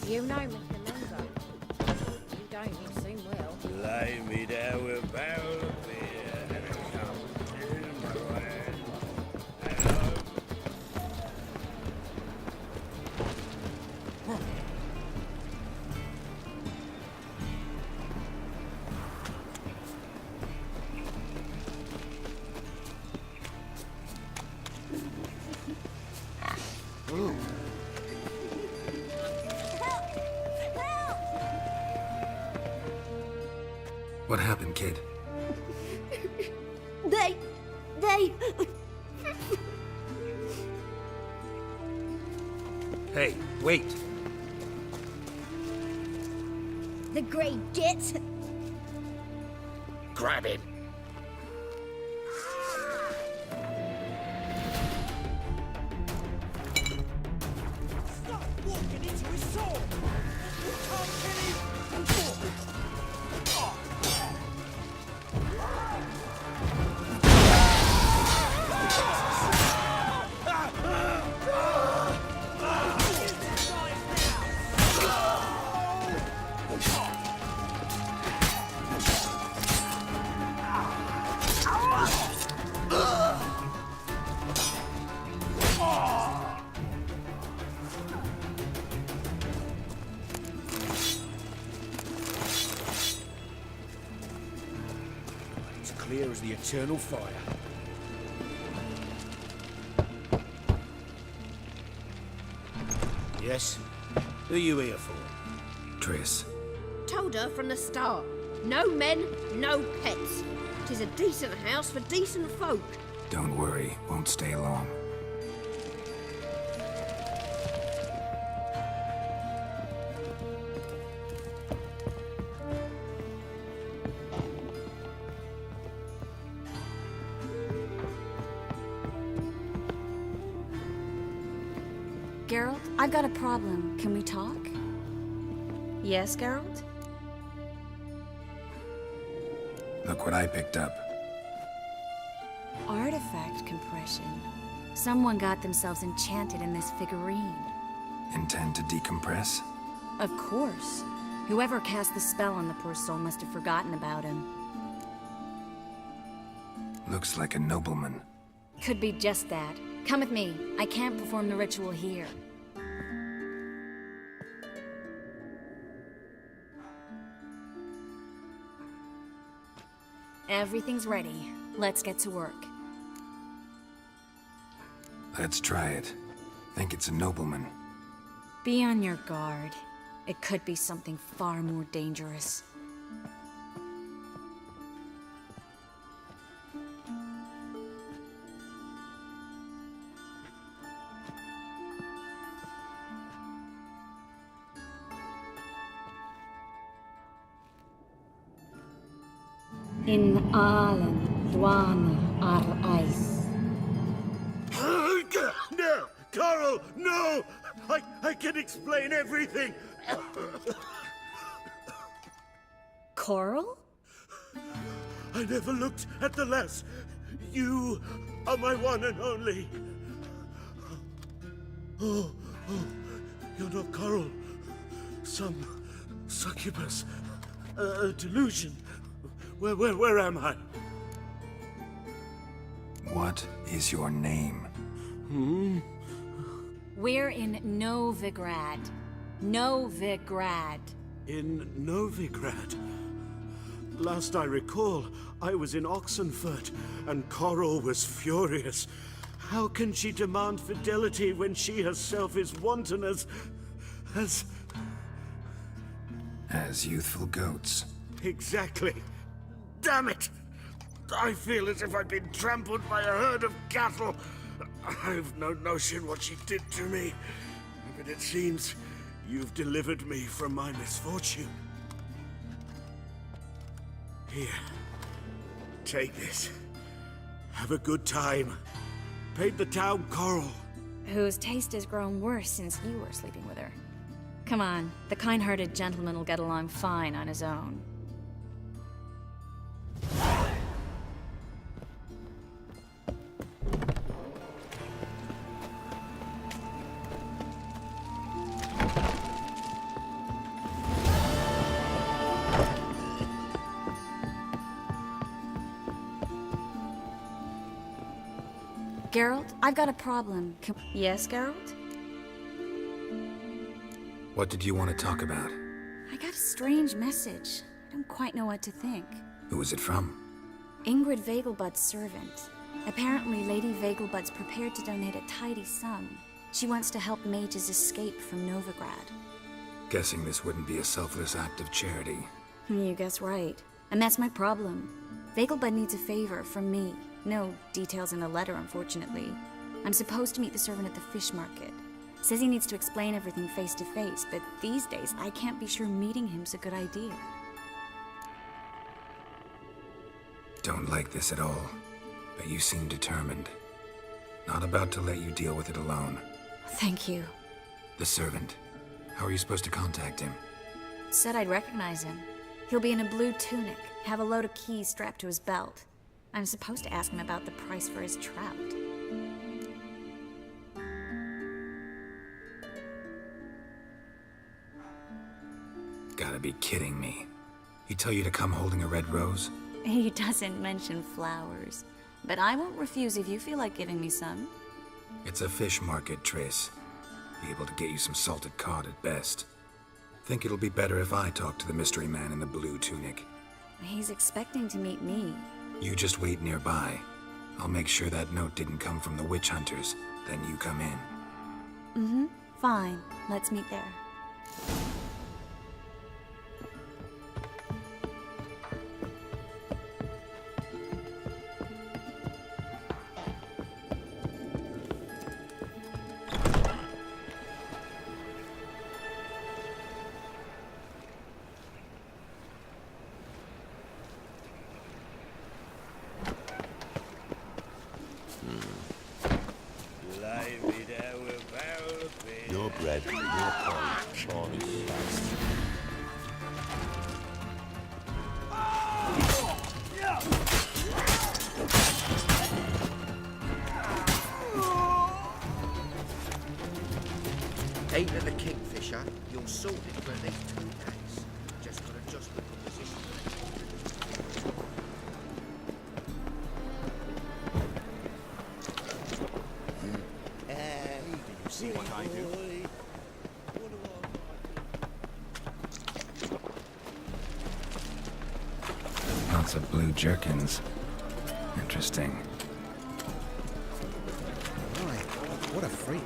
You know Mr. Menzo. You don't, you seem well. Lay me down with a barrel of beer and a cup in my hand. Hello. What happened, kid? They... Hey, wait! The Grey Gits. Grab him. Stop walking into his sword! You can't kill him! Clear as the eternal fire. Yes? Who are you here for? Triss. Told her from the start. No men, no pets. 'Tis a decent house for decent folk. Don't worry, won't stay long. Geralt, I've got a problem. Can we talk? Yes, Geralt? Look what I picked up. Artifact compression. Someone got themselves enchanted in this figurine. Intend to decompress? Of course. Whoever cast the spell on the poor soul must have forgotten about him. Looks like a nobleman. Could be just that. Come with me. I can't perform the ritual here. Everything's ready. Let's get to work. Let's try it. Think it's a nobleman. Be on your guard. It could be something far more dangerous. In Allen, Dwana, ar Ice. No! Carl, no! I can explain everything! Coral? I never looked at the lass. You are my one and only. Oh, you're not Coral. Some succubus. A delusion. Where am I? What is your name? We're in Novigrad. Novigrad. In Novigrad. Last I recall, I was in Oxenfurt, and Coral was furious. How can she demand fidelity when she herself is wanton as youthful goats. Exactly. Damn it! I feel as if I've been trampled by a herd of cattle. I've no notion what she did to me, but it seems you've delivered me from my misfortune. Here, take this. Have a good time. Paint the town Coral. Whose taste has grown worse since you were sleeping with her. Come on, the kind-hearted gentleman will get along fine on his own. Geralt, I've got a problem. Yes, Geralt? What did you want to talk about? I got a strange message. I don't quite know what to think. Who was it from? Ingrid Vegelbud's servant. Apparently, Lady Vegelbud's prepared to donate a tidy sum. She wants to help mages escape from Novigrad. Guessing this wouldn't be a selfless act of charity. You guess right. And that's my problem. Vegelbud needs a favor from me. No details in the letter, unfortunately. I'm supposed to meet the servant at the fish market. Says he needs to explain everything face to face, but these days I can't be sure meeting him's a good idea. Don't like this at all, but you seem determined. Not about to let you deal with it alone. Thank you. The servant. How are you supposed to contact him? Said I'd recognize him. He'll be in a blue tunic, have a load of keys strapped to his belt. I'm supposed to ask him about the price for his trout. Gotta be kidding me. He tell you to come holding a red rose? He doesn't mention flowers, but I won't refuse if you feel like giving me some. It's a fish market, Triss. Be able to get you some salted cod at best. Think it'll be better if I talk to the mystery man in the blue tunic. He's expecting to meet me. You just wait nearby. I'll make sure that note didn't come from the witch hunters. Then you come in. Mm-hmm. Fine. Let's meet there. Your bread, your pie, on fast. Ain't at the Kingfisher, you'll sort it for at least 2 days. Just gotta adjust the position. See what I do? Lots of blue jerkins. Interesting. Right, what a freak.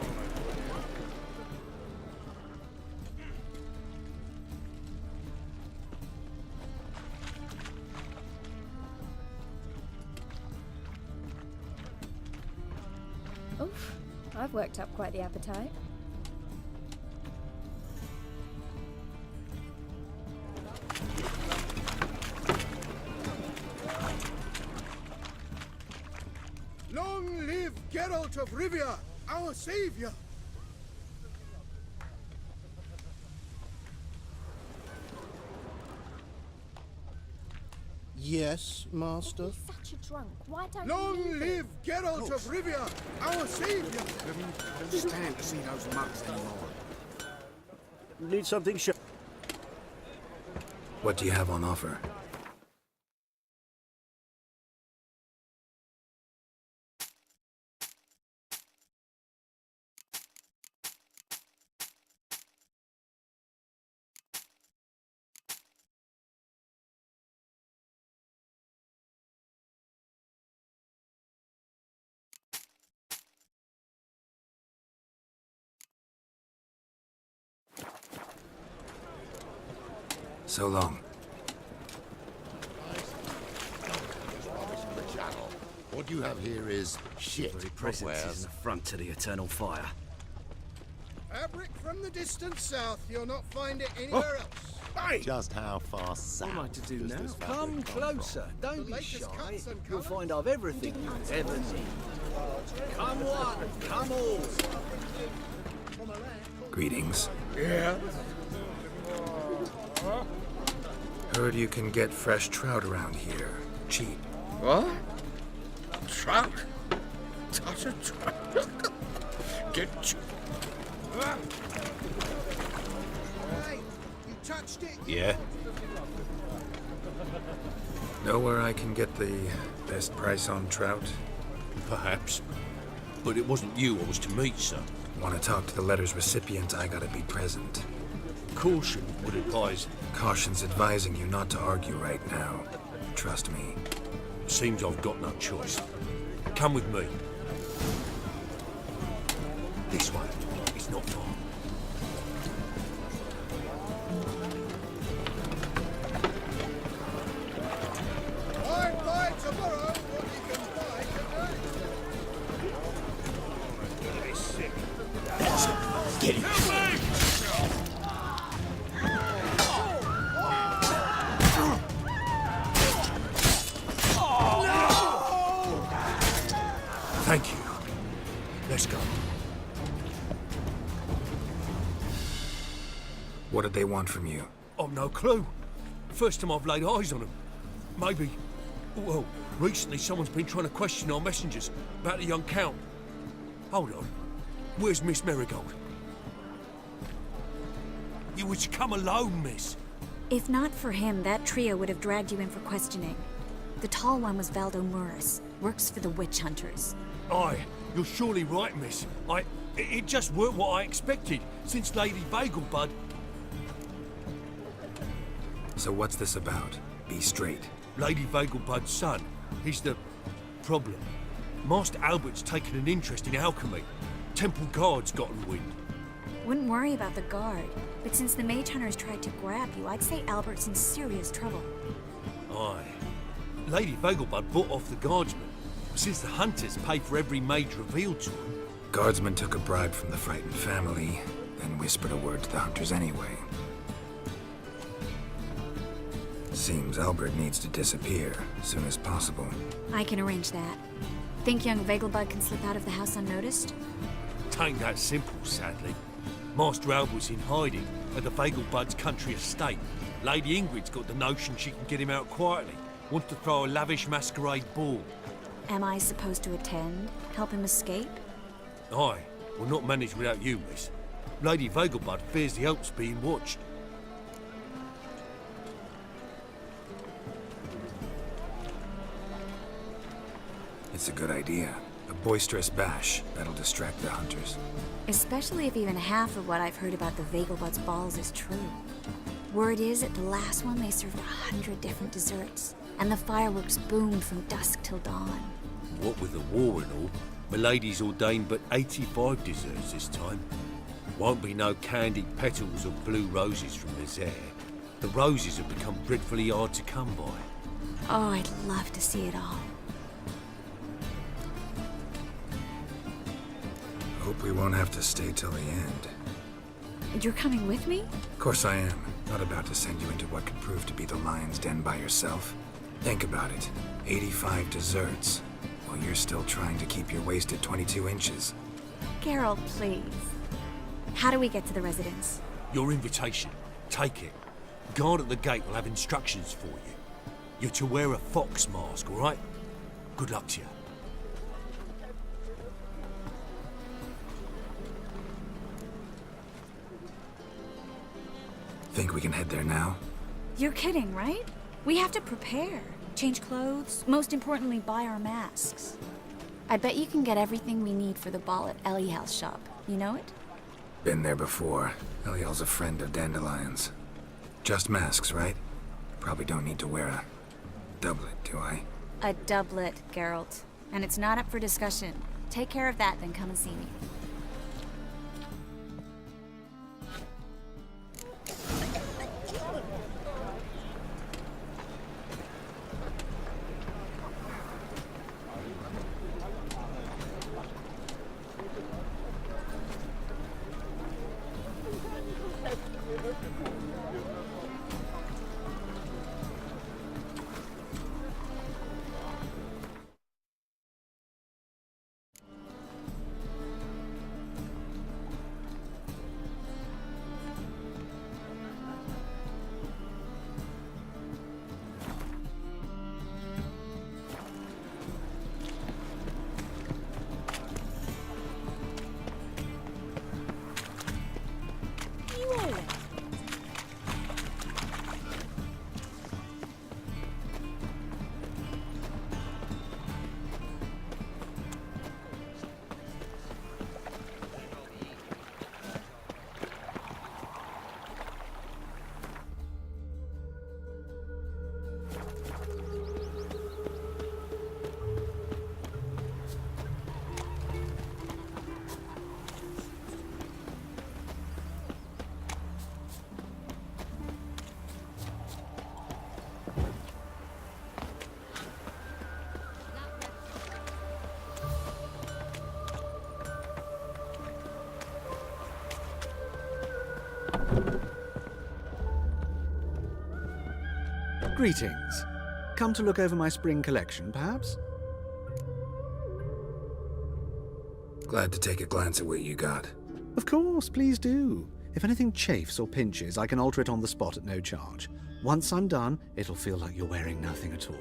Oof, I've worked up quite the appetite. Long live Geralt of Rivia, our savior! Yes, master. Such a drunk. Why don't Long live Geralt of Rivia, our savior! Don't stand to see those mugs anymore. Need something What do you have on offer? So long. What you have here is shit. presence Wares. is an affront to the eternal fire. Fabric from the distant south, you'll not find it anywhere else. Just how far south What am I to do does now? this fabric Come come closer. from? Don't The be latest shy. cuts and You'll colour. find I've everything you ever need. Come one, come all. Greetings. Yeah? Heard you can get fresh trout around here. Cheap. What? Trout? Touch a trout? Get you. Hey, you touched it. Yeah. Know where I can get the best price on trout? Perhaps. But it wasn't you I was to meet, sir. Want to talk to the letter's recipient, I gotta be present. Caution would advise. Caution's advising you not to argue right now. Trust me. Seems I've got no choice. Come with me. This way. It's not far. I'd buy tomorrow what you can buy today. Get him! Thank you. Let's go. What did they want from you? I've no clue. First time I've laid eyes on them. Maybe... Well, recently someone's been trying to question our messengers about the young Count. Hold on. Where's Miss Marigold? You was to come alone, miss. If not for him, that trio would have dragged you in for questioning. The tall one was Valdo Murris, works for the witch hunters. Aye, you're surely right, miss. It just weren't what I expected, since Lady Bagelbud... So what's this about? Be straight. Lady Bagelbud's son, he's the... problem. Master Albert's taken an interest in alchemy. Temple Guard's gotten wind. Wouldn't worry about the guard, but since the mage hunters tried to grab you, I'd say Albert's in serious trouble. Aye. Lady Bagelbud bought off the guardsmen, since the hunters pay for every mage revealed to them. Guardsmen took a bribe from the frightened family, then whispered a word to the hunters anyway. Seems Albert needs to disappear as soon as possible. I can arrange that. Think young Vegelbud can slip out of the house unnoticed? Tain't that simple, sadly. Master Albert's in hiding at the Vegelbud's country estate. Lady Ingrid's got the notion she can get him out quietly. Wants to throw a lavish masquerade ball. Am I supposed to attend? Help him escape? Aye, will not manage without you, miss. Lady Vegelbud fears the Alps being watched. It's a good idea. A boisterous bash that'll distract the hunters. Especially if even half of what I've heard about the Vegelbud's balls is true. Word is, at the last one they served 100 different desserts, and the fireworks boomed from dusk till dawn. What with the war and all, Milady's ordained but 85 desserts this time. Won't be no candied petals or blue roses from his hair. The roses have become dreadfully hard to come by. Oh, I'd love to see it all. Hope we won't have to stay till the end. You're coming with me? Of course I am. Not about to send you into what could prove to be the lion's den by yourself. Think about it. 85 desserts, while you're still trying to keep your waist at 22 inches. Geralt, please. How do we get to the residence? Your invitation. Take it. Guard at the gate will have instructions for you. You're to wear a fox mask, all right? Good luck to you. Think we can head there now? You're kidding, right? We have to prepare. Change clothes. Most importantly, buy our masks. I bet you can get everything we need for the ball at Eliel's shop. You know it? Been there before. Eliel's a friend of Dandelion's. Just masks, right? Probably don't need to wear a doublet, do I? A doublet, Geralt. And it's not up for discussion. Take care of that, then come and see me. Greetings. Come to look over my spring collection, perhaps? Glad to take a glance at what you got. Of course, please do. If anything chafes or pinches, I can alter it on the spot at no charge. Once I'm done, it'll feel like you're wearing nothing at all.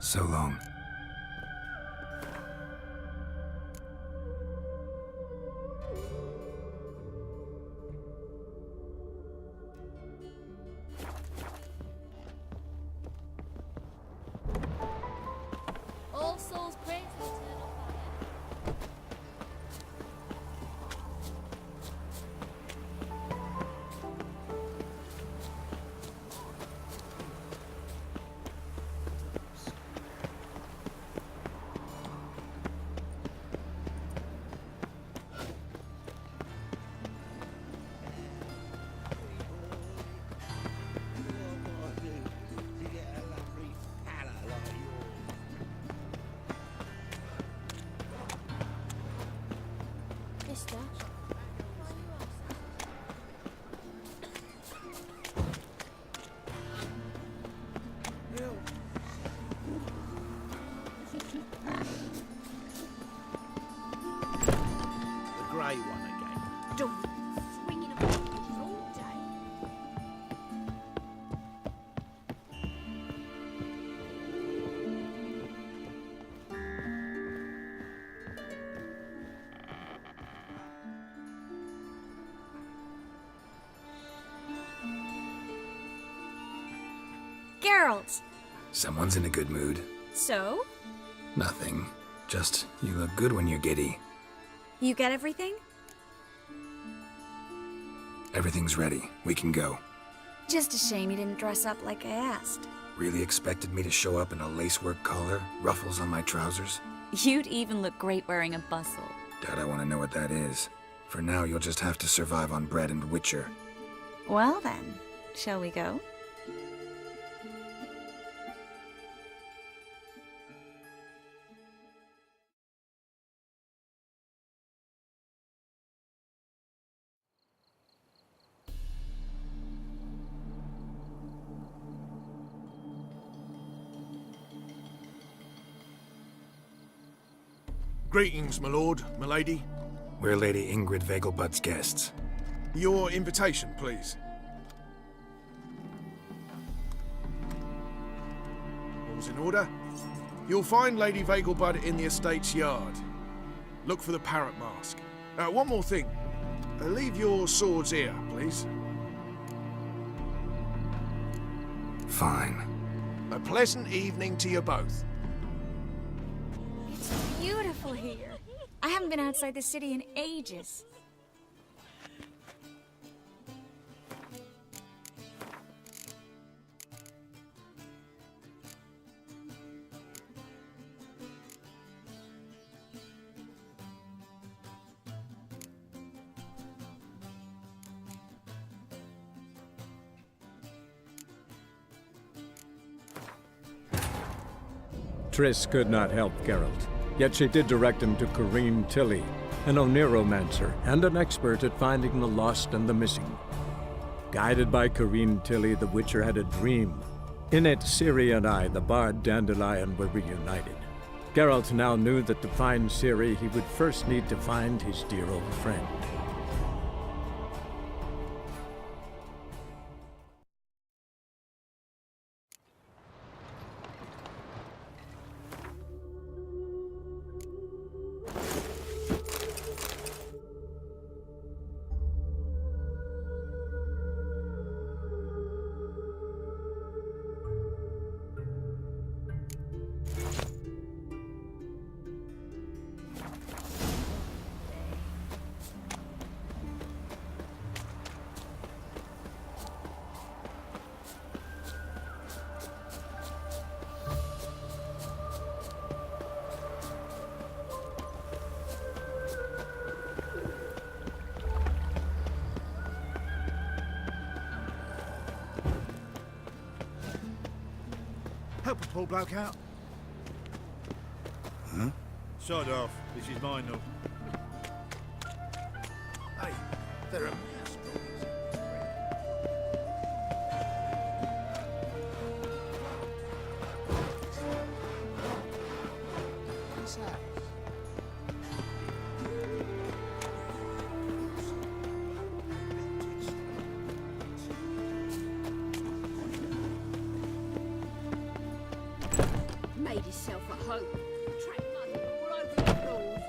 So long. All souls praise the eternal fire. Mister? The grey one again. Don't swinging around all day. Geralt! Someone's in a good mood. So? Nothing. Just, you look good when you're giddy. You get everything? Everything's ready. We can go. Just a shame you didn't dress up like I asked. Really expected me to show up in a lacework collar, ruffles on my trousers? You'd even look great wearing a bustle. Doubt I want to know what that is. For now, you'll just have to survive on bread and witcher. Well then, shall we go? Greetings, my lord, my lady. We're Lady Ingrid Vegelbud's guests. Your invitation, please. All's in order. You'll find Lady Vegelbud in the estate's yard. Look for the parrot mask. One more thing. Leave your swords here, please. Fine. A pleasant evening to you both. It's beautiful here. I haven't been outside the city in ages. Triss could not help Geralt, yet she did direct him to Keira Tilly, an Oniromancer and an expert at finding the lost and the missing. Guided by Keira Tilly, the Witcher had a dream. In it, Ciri and I, the bard Dandelion, were reunited. Geralt now knew that to find Ciri, he would first need to find his dear old friend. help a poor bloke out? Huh? Sod off. This is mine now. Hey, they're a mess. What's that? Made himself at home. Track money all over the floors.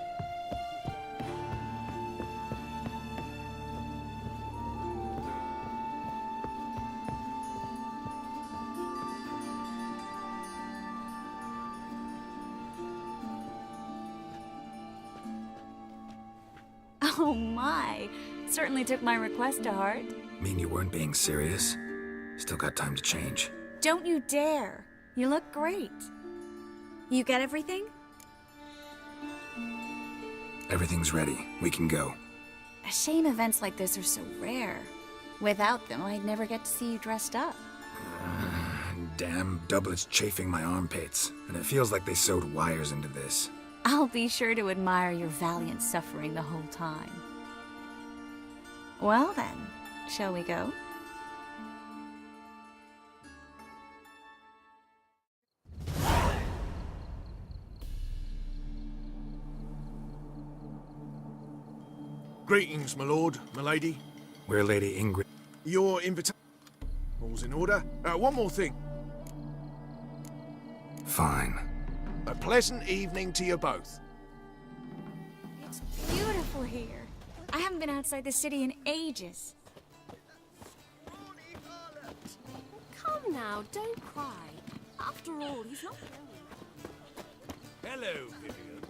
Oh my! Certainly took my request to heart. Mean you weren't being serious? Still got time to change. Don't you dare! You look great. You get everything? Everything's ready. We can go. A shame events like this are so rare. Without them, I'd never get to see you dressed up. Damn doublets chafing my armpits, and it feels like they sewed wires into this. I'll be sure to admire your valiant suffering the whole time. Well then, shall we go? Greetings, my lord, my lady. We're Lady Ingrid. Your invitation. All's in order. One more thing. Fine. A pleasant evening to you both. It's beautiful here. I haven't been outside the city in ages. Come now, don't cry. After all, he's not going. Hello, Vivian.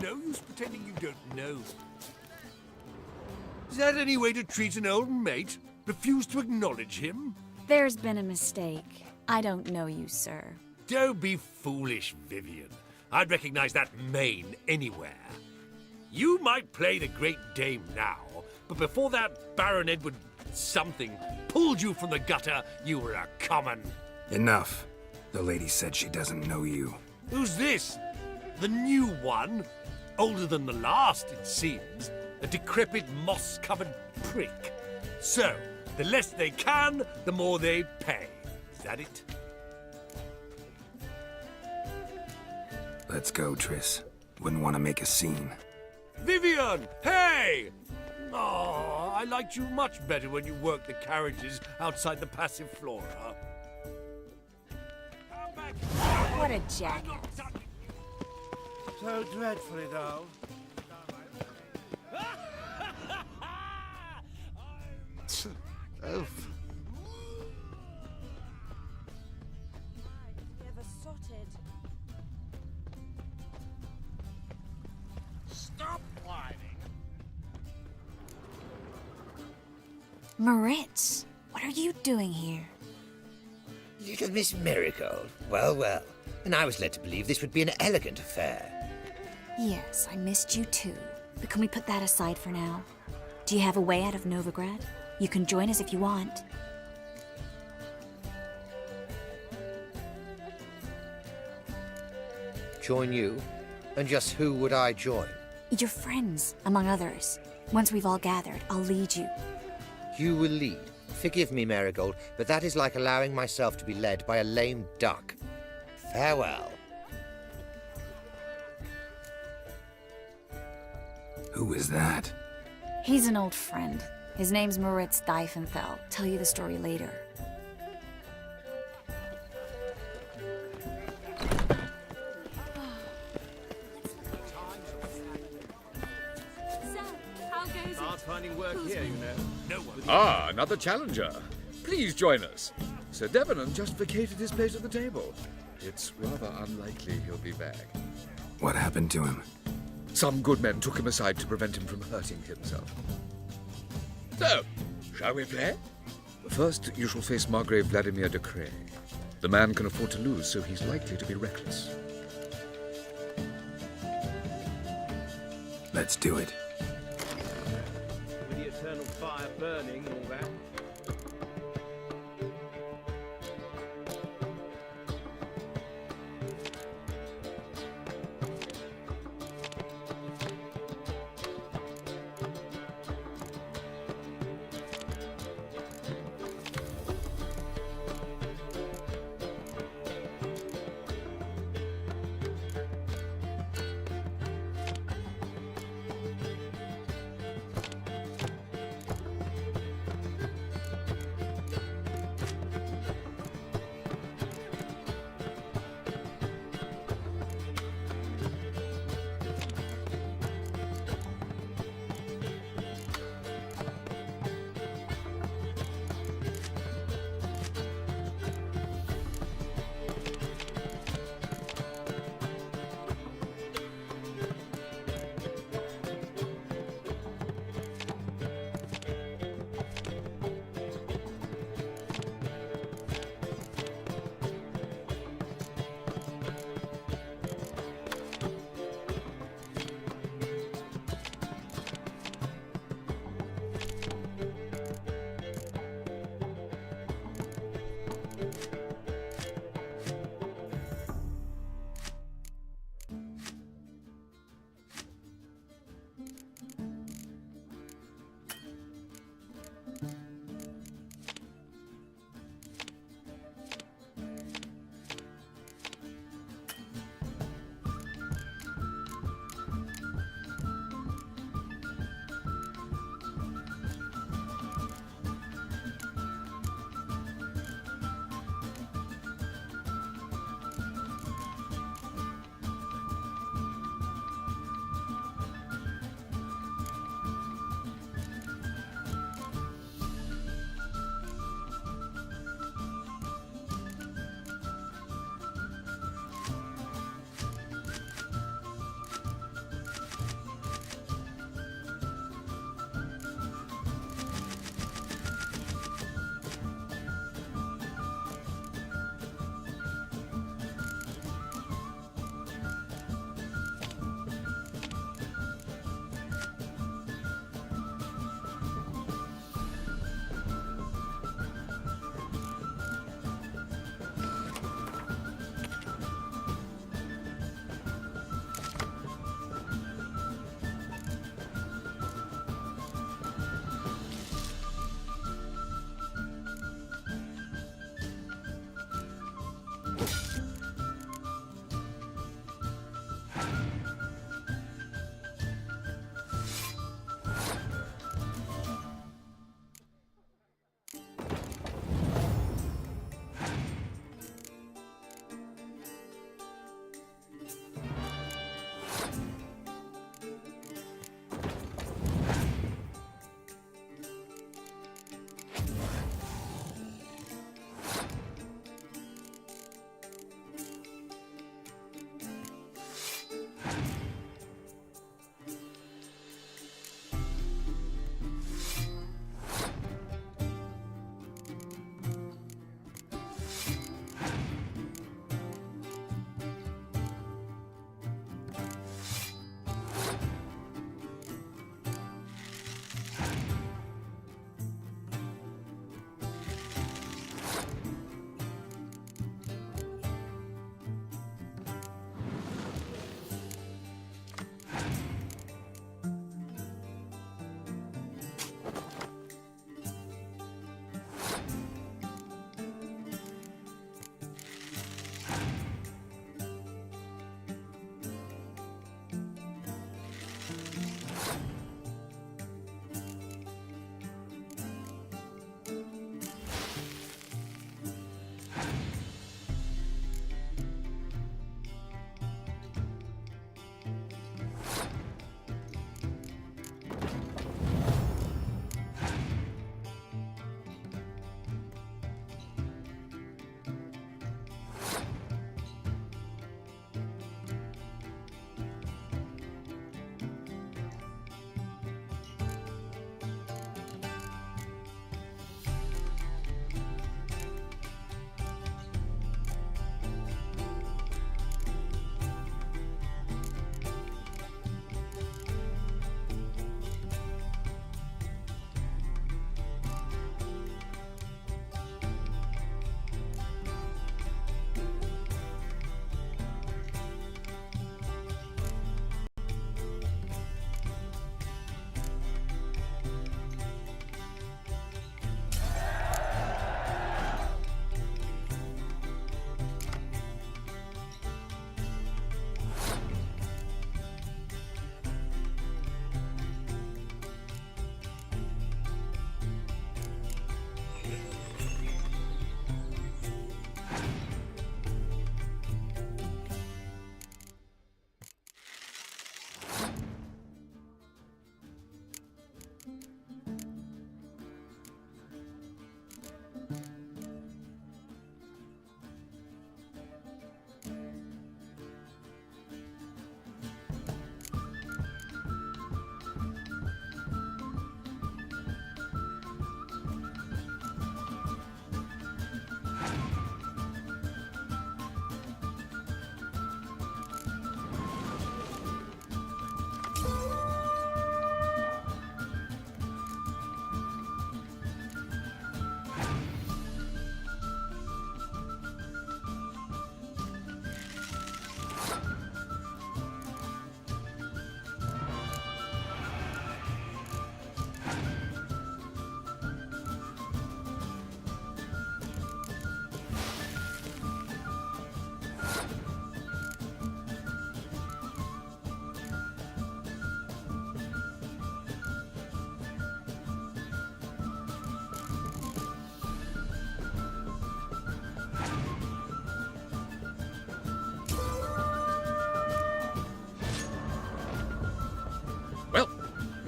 No use pretending you don't know. Is that any way to treat an old mate? Refuse to acknowledge him? There's been a mistake. I don't know you, sir. Don't be foolish, Vivian. I'd recognize that mane anywhere. You might play the Great Dame now, but before that Baron Edward something pulled you from the gutter, you were a common. Enough. The lady said she doesn't know you. Who's this? The new one? Older than the last, it seems. A decrepit, moss-covered prick. So, the less they can, the more they pay. Is that it? Let's go, Triss. Wouldn't want to make a scene. Vivian! Hey! Oh, I liked you much better when you worked the carriages outside the Passiflora. What a jackass. So dreadfully dull. Elf. Never sotted. Stop whining. Moritz, what are you doing here? Little Miss Marigold. Well, well. And I was led to believe this would be an elegant affair. Yes, I missed you too. But can we put that aside for now? Do you have a way out of Novigrad? You can join us if you want. Join you? And just who would I join? Your friends, among others. Once we've all gathered, I'll lead you. You will lead. Forgive me, Marigold, but that is like allowing myself to be led by a lame duck. Farewell. Who is that? He's an old friend. His name's Moritz Diefenthal. Tell you the story later. Hard finding work here, you know. No one. Ah, another challenger. Please join us. Sir Debenham just vacated his place at the table. It's rather unlikely he'll be back. What happened to him? Some good men took him aside to prevent him from hurting himself. So, shall we play? First, you shall face Margrave Vladimir de Cray. The man can afford to lose, so he's likely to be reckless. Let's do it. With the eternal fire burning and all that.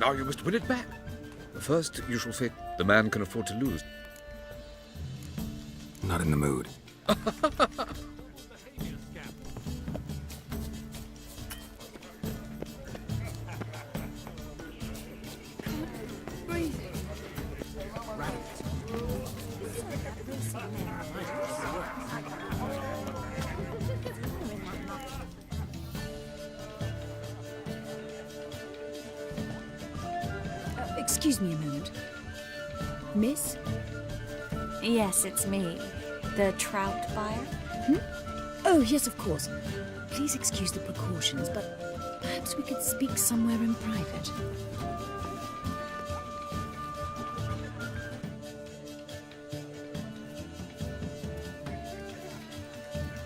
Now you must win it back. But first, you shall face the man can afford to lose. Not in the mood. Excuse me a moment. Miss? Yes, it's me. The trout buyer? Oh, yes, of course. Please excuse the precautions, but perhaps we could speak somewhere in private.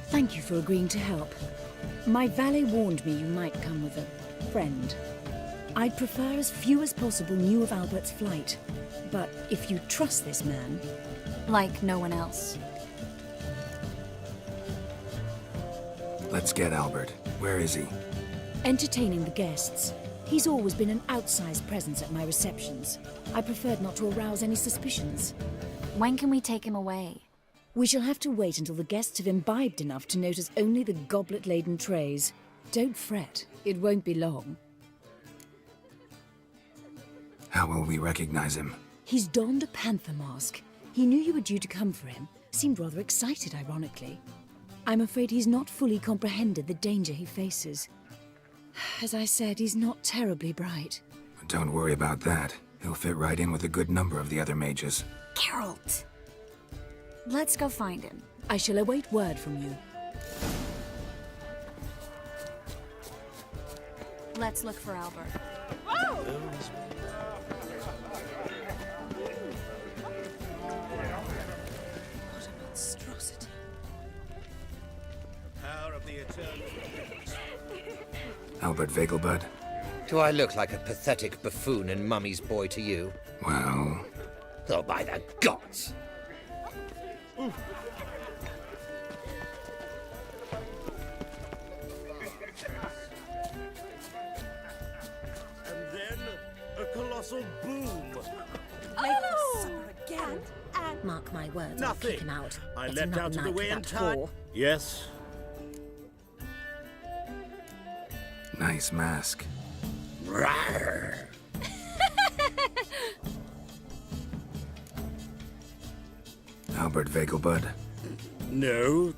Thank you for agreeing to help. My valet warned me you might come with a friend. I'd prefer as few as possible knew of Albert's flight. But if you trust this man... Like no one else. Let's get Albert. Where is he? Entertaining the guests. He's always been an outsized presence at my receptions. I preferred not to arouse any suspicions. When can we take him away? We shall have to wait until the guests have imbibed enough to notice only the goblet-laden trays. Don't fret. It won't be long. How will we recognize him? He's donned a panther mask. He knew you were due to come for him. Seemed rather excited, ironically. I'm afraid he's not fully comprehended the danger he faces. As I said, he's not terribly bright. Don't worry about that. He'll fit right in with a good number of the other mages. Geralt! Let's go find him. I shall await word from you. Let's look for Albert. Oh! Monstrosity. The power of the eternal. Albert Vegelbud? Do I look like a pathetic buffoon and Mummy's boy to you? Well... Oh, by the gods! And then a colossal boom. Again? Mark my words, I'll Nothing. kick him out. I That's leapt another out of the night way for in that time. whore. Yes. Nice mask. Rawr. Albert Vegelbud? No.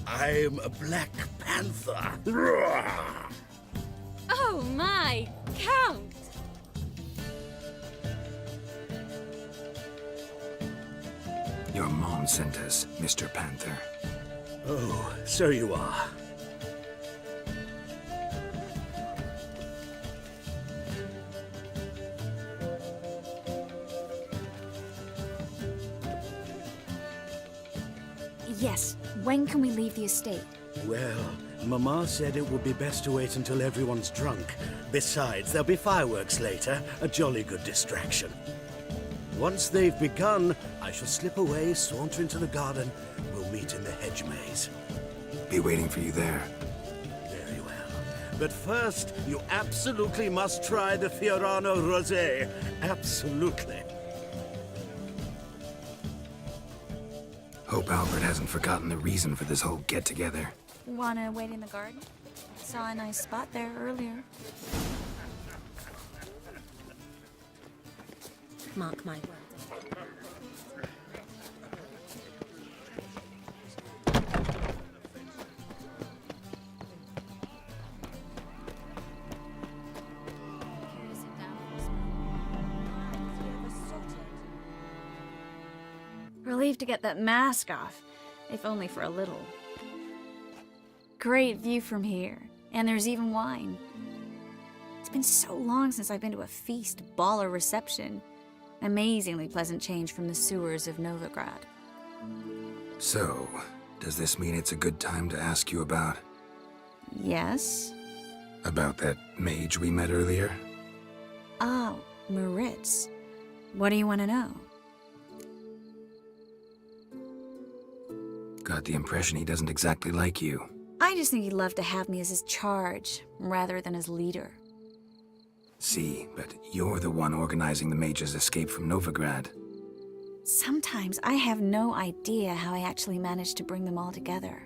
I'm a Black Panther. Rawr. Oh my, Count! Your mom sent us, Mr. Panther. Oh, so you are. Yes. When can we leave the estate? Well, Mama said it would be best to wait until everyone's drunk. Besides, there'll be fireworks later, a jolly good distraction. Once they've begun, I shall slip away, saunter into the garden. We'll meet in the hedge maze. Be waiting for you there. Very well. But first, you absolutely must try the Fiorano Rosé. Absolutely. Hope Albert hasn't forgotten the reason for this whole get-together. Wanna wait in the garden? Saw a nice spot there earlier. Mark my words. Relieved to get that mask off, if only for a little. Great view from here, and there's even wine. It's been so long since I've been to a feast, ball, or reception. Amazingly pleasant change from the sewers of Novigrad. So, does this mean it's a good time to ask you about... Yes? About that mage we met earlier? Oh, Moritz. What do you want to know? Got the impression he doesn't exactly like you. I just think he'd love to have me as his charge, rather than his leader. See, but you're the one organizing the mage's escape from Novigrad. Sometimes I have no idea how I actually managed to bring them all together.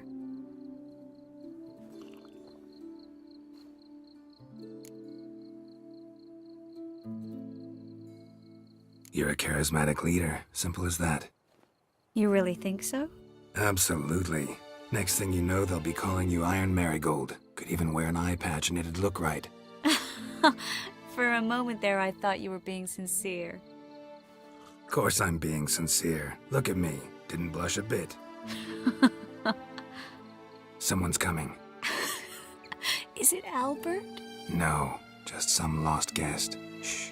You're a charismatic leader. Simple as that. You really think so? Absolutely. Next thing you know, they'll be calling you Iron Marigold. Could even wear an eye patch and it'd look right. For a moment there, I thought you were being sincere. Of course I'm being sincere. Look at me. Didn't blush a bit. Someone's coming. Is it Albert? No, just some lost guest. Shh.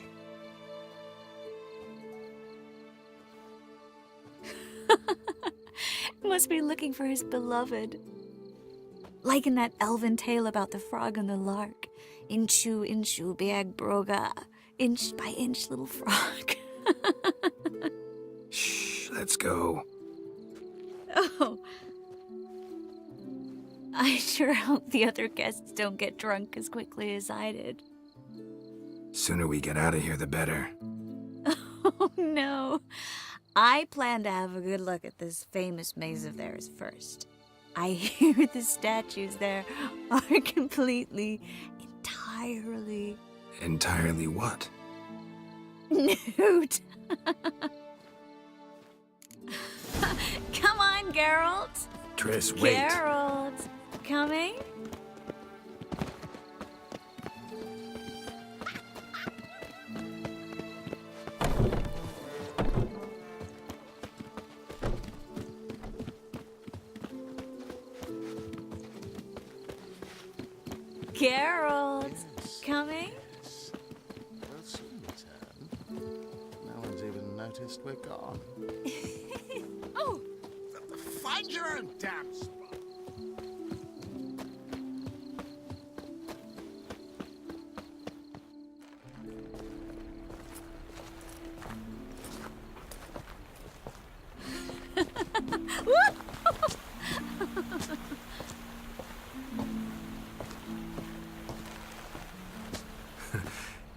Must be looking for his beloved. Like in that elven tale about the frog and the lark. Inchu, inchu, biag broga. Inch by inch, little frog. Shh, let's go. Oh. I sure hope the other guests don't get drunk as quickly as I did. Sooner we get out of here, the better. Oh, no. I plan to have a good look at this famous maze of theirs first. I hear the statues there are entirely... Entirely what? Nude. Come on, Geralt. Triss, wait. Geralt, coming? Geralt, coming? We'll soon return. No one's even noticed we're gone. Oh! Find your own damn spot!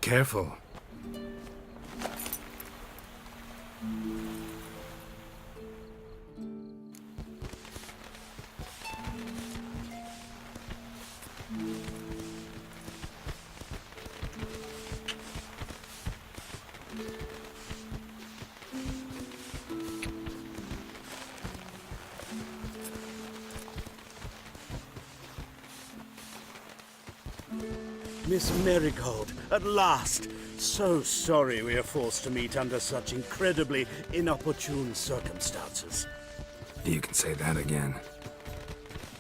Careful. Miss Marigold, at last! So sorry we are forced to meet under such incredibly inopportune circumstances. You can say that again.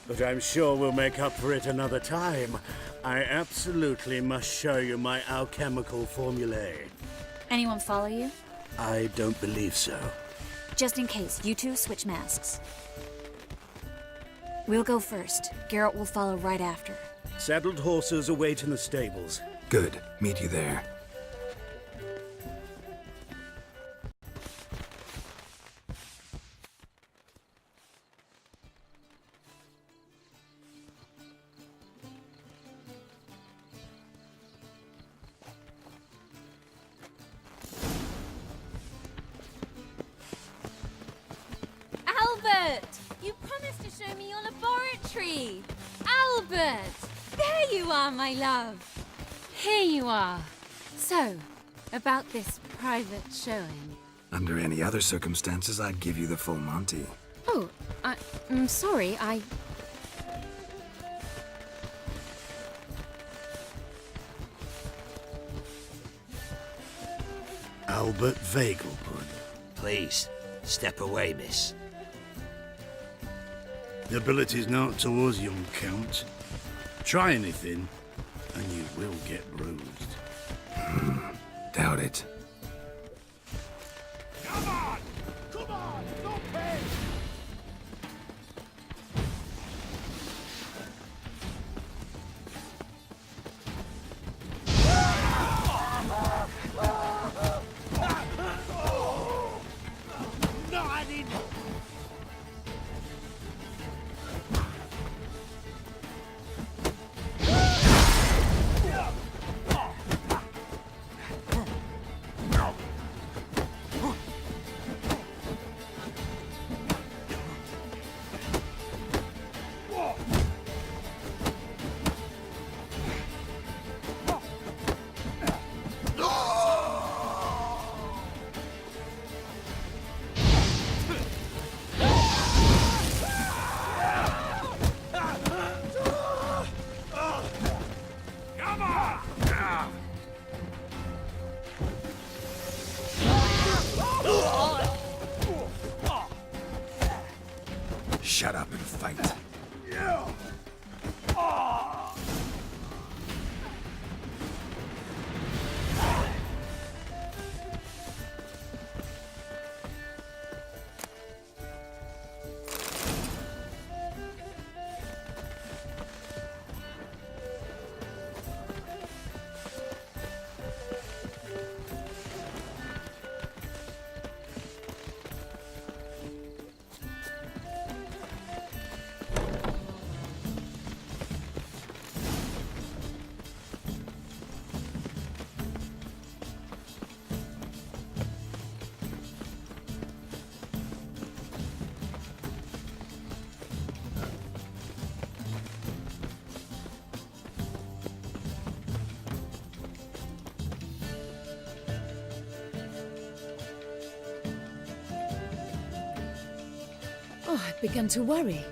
But I'm sure we'll make up for it another time. I absolutely must show you my alchemical formulae. Anyone follow you? I don't believe so. Just in case, you two switch masks. We'll go first. Geralt will follow right after. Saddled horses await in the stables. Good. Meet you there. Albert! You promised to show me your laboratory! Albert! There you are, my love! Here you are. So, about this private showing. Under any other circumstances, I'd give you the full Monty. Oh, I'm sorry, Albert Vegelbud. Please, step away, miss. The ability's not towards young Count. Try anything, and you will get bruised. Doubt it. Come on! Come on! No pain! No, I didn't! I've begun to worry.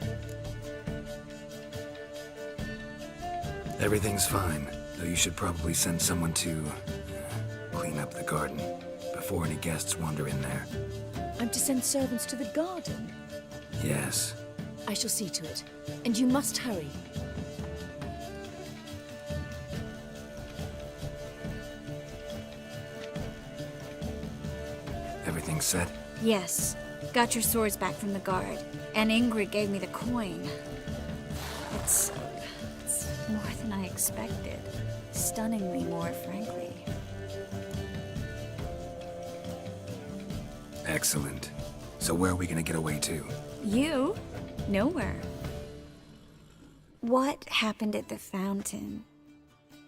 Everything's fine, though you should probably send someone to clean up the garden before any guests wander in there. I'm to send servants to the garden? Yes. I shall see to it. And you must hurry. Everything set? Yes. Got your swords back from the guard. And Ingrid gave me the coin. It's more than I expected. Stunningly more, frankly. Excellent. So where are we gonna get away to? You? Nowhere. What happened at the fountain?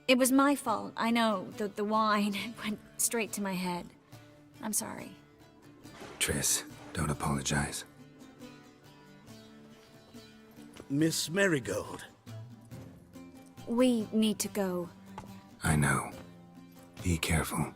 It was my fault, I know. The wine went straight to my head. I'm sorry. Triss, don't apologize. Miss Marigold. We need to go. I know. Be careful.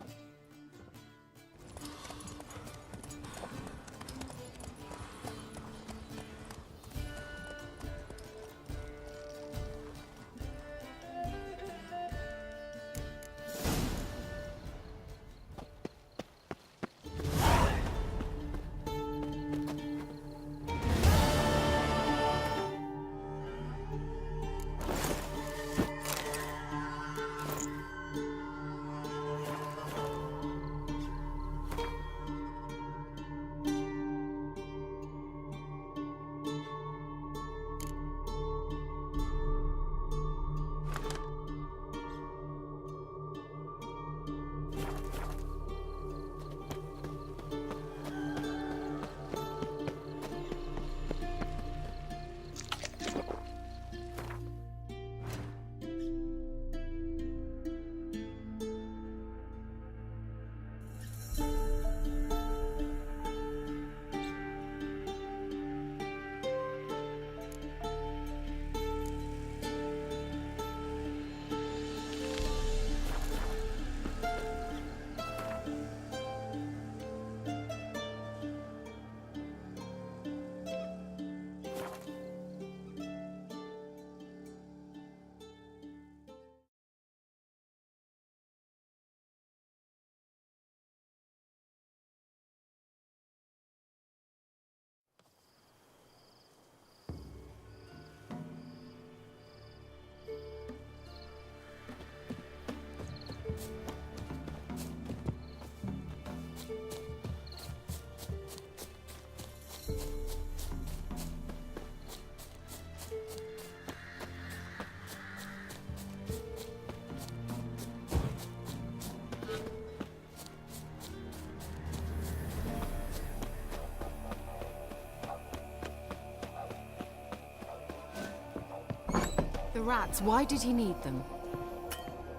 The rats, why did he need them?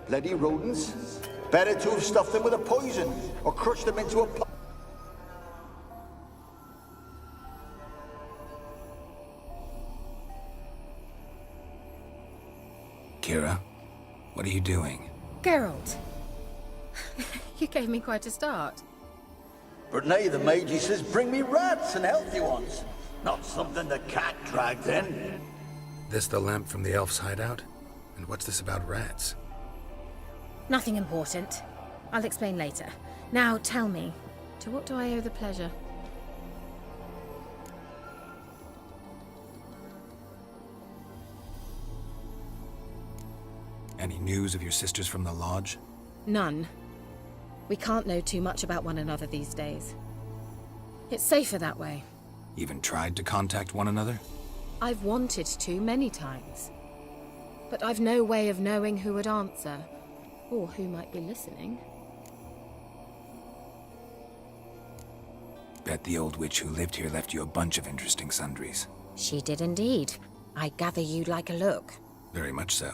Bloody rodents. Better to have stuffed them with a poison, or crushed them into a pot. Keira, what are you doing? Geralt! You gave me quite a start. But now the Magi says bring me rats and healthy ones. Not something the cat dragged in. This the lamp from the elf's hideout? And what's this about rats? Nothing important. I'll explain later. Now tell me, to what do I owe the pleasure? Any news of your sisters from the lodge? None. We can't know too much about one another these days. It's safer that way. Even tried to contact one another? I've wanted to many times. But I've no way of knowing who would answer, or who might be listening. Bet the old witch who lived here left you a bunch of interesting sundries. She did indeed. I gather you'd like a look. Very much so.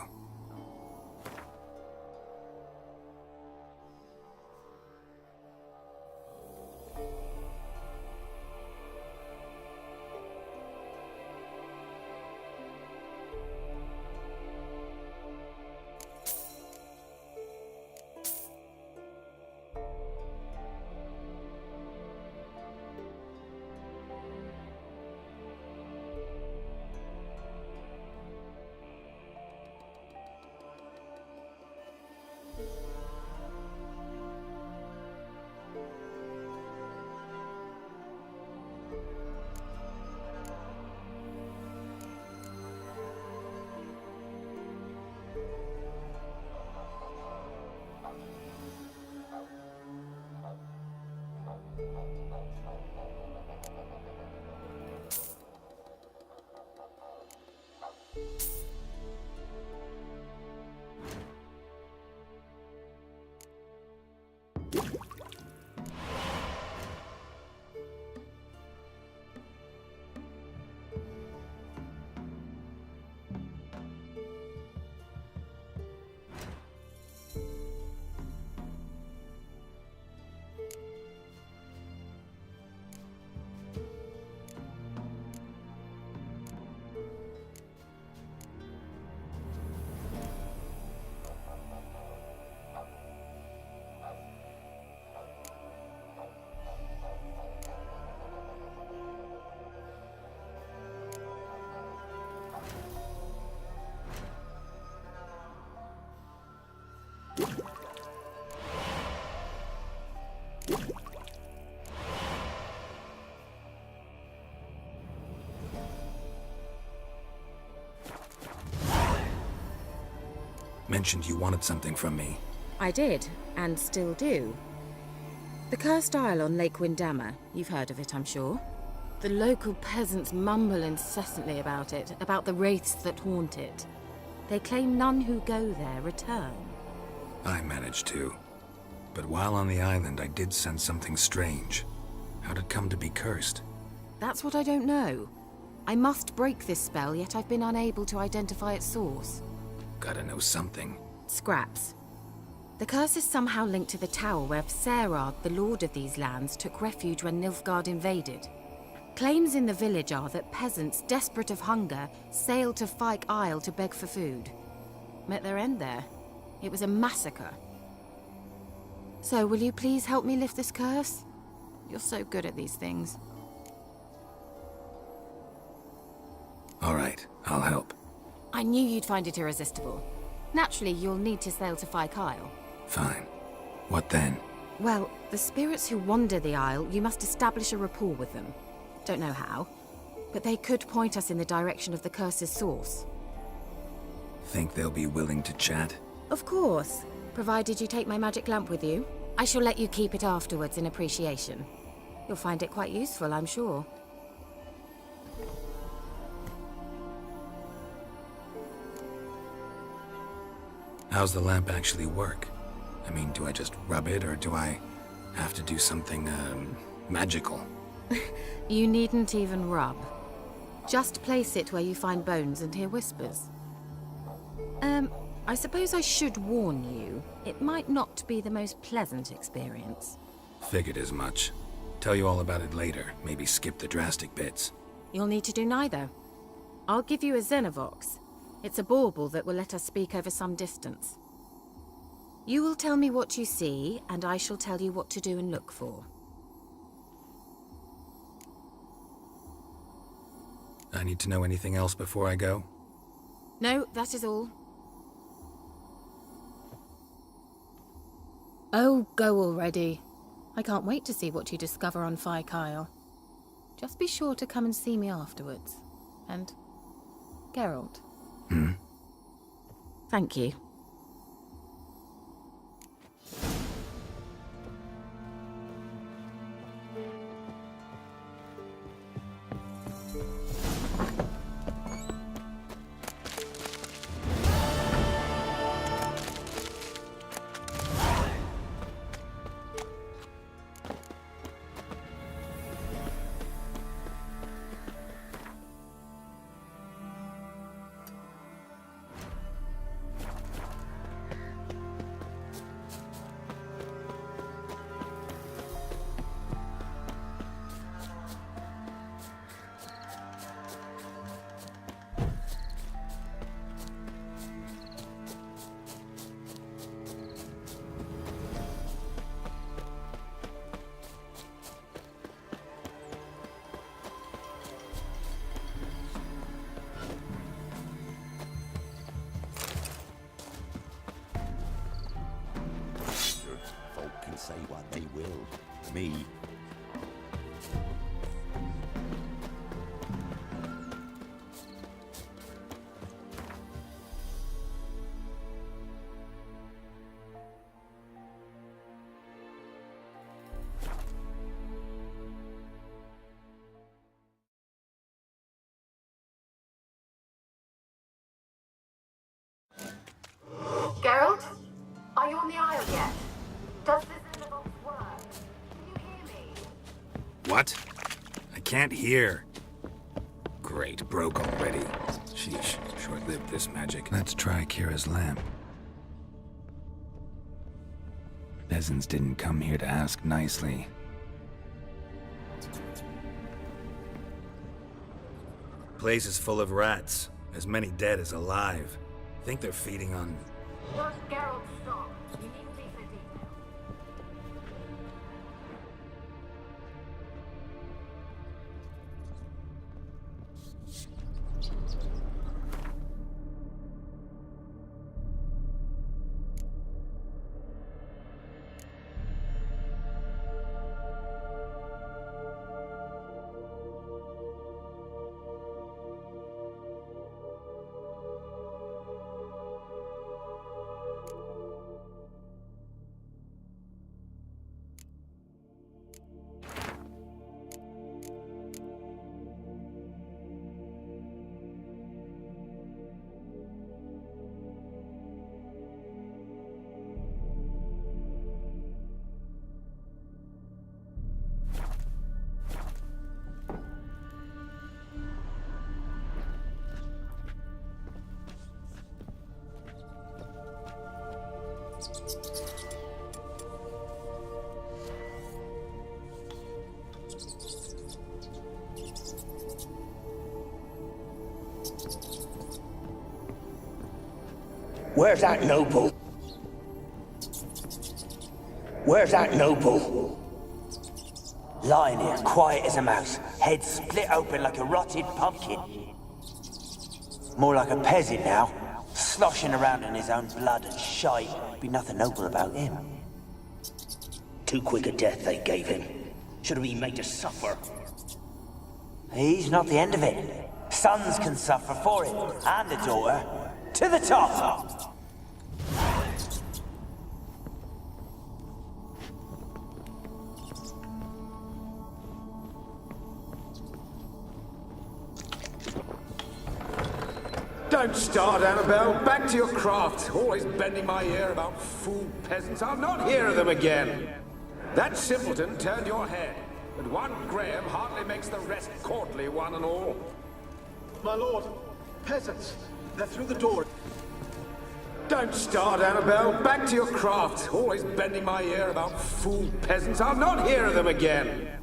Mentioned you wanted something from me. I did, and still do. The Cursed Isle on Lake Windammer. You've heard of it, I'm sure. The local peasants mumble incessantly about it, about the wraiths that haunt it. They claim none who go there return. I managed to. But while on the island, I did sense something strange. How'd it come to be cursed? That's what I don't know. I must break this spell, yet I've been unable to identify its source. Gotta know something. Scraps. The curse is somehow linked to the tower where Serard, the lord of these lands, took refuge when Nilfgaard invaded. Claims in the village are that peasants, desperate of hunger, sailed to Fyke Isle to beg for food. Met their end there. It was a massacre. So, will you please help me lift this curse? You're so good at these things. All right, I'll help. I knew you'd find it irresistible. Naturally, you'll need to sail to Fyke Isle. Fine. What then? Well, the spirits who wander the isle, you must establish a rapport with them. Don't know how, but they could point us in the direction of the curse's source. Think they'll be willing to chat? Of course, provided you take my magic lamp with you. I shall let you keep it afterwards in appreciation. You'll find it quite useful, I'm sure. How's the lamp actually work? I mean, do I just rub it, or do I have to do something, magical? You needn't even rub. Just place it where you find bones and hear whispers. I suppose I should warn you, it might not be the most pleasant experience. Figured as much. Tell you all about it later, maybe skip the drastic bits. You'll need to do neither. I'll give you a Xenovox. It's a bauble that will let us speak over some distance. You will tell me what you see, and I shall tell you what to do and look for. I need to know anything else before I go? No, that is all. Oh, go already. I can't wait to see what you discover on Fyke Isle. Just be sure to come and see me afterwards. And Geralt. Thank you. Say what they will. Me. Geralt? Are you on the Isle yet? Does this What? I can't hear. Great, broke already. Sheesh, short-lived this magic. Let's try Keira's lamp. Peasants didn't come here to ask nicely. Place is full of rats. As many dead as alive. Think they're feeding on... Just Geralt, stop. You need to be for detail. Where's that noble? Where's that noble? Lying here, quiet as a mouse, head split open like a rotted pumpkin. More like a peasant now, sloshing around in his own blood and shite. Be nothing noble about him. Too quick a death they gave him. Should have been made to suffer. He's not the end of it. Sons can suffer for it, and a daughter. To the top! Don't start, Annabelle. Back to your craft. Always bending my ear about fool peasants. I'll not hear of them again. That simpleton turned your head, but one Graham hardly makes the rest courtly, one and all. My lord, peasants. They're through the door. Don't start, Annabelle. Back to your craft. Always bending my ear about fool peasants. I'll not hear of them again.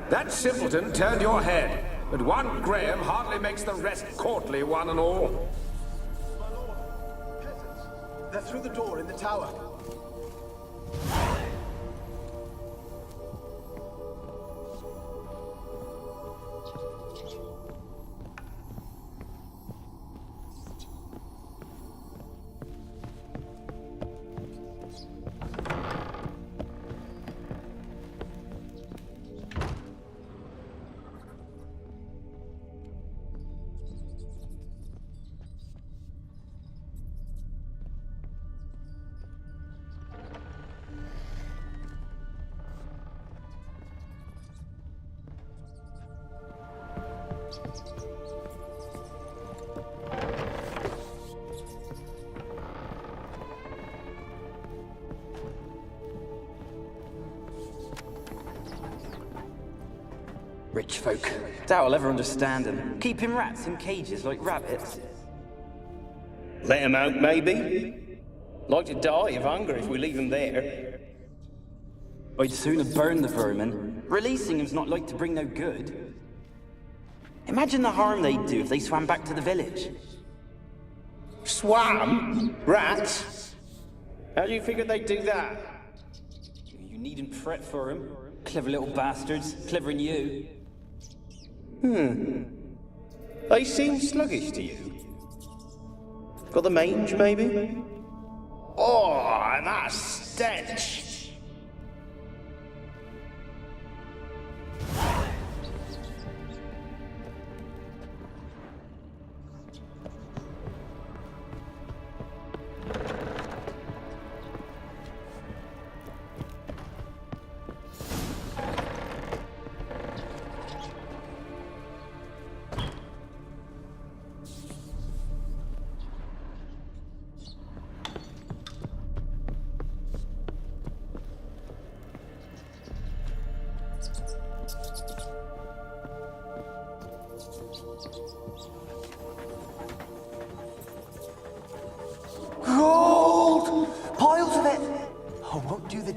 That simpleton turned your head, but one Graham hardly makes the rest courtly, one and all. My lord, peasants. They're through the door in the tower. Rich folk. Doubt I'll ever understand them. Keeping rats in cages like rabbits. Let them out, maybe? Like to die of hunger if we leave them there. I'd sooner burn the vermin. Releasing them's not like to bring no good. Imagine the harm they'd do if they swam back to the village. Swam? Rats? How do you figure they'd do that? You needn't fret for them. Clever little bastards. Clever than you. They seem sluggish to you. Got the mange, maybe? Oh, that stench!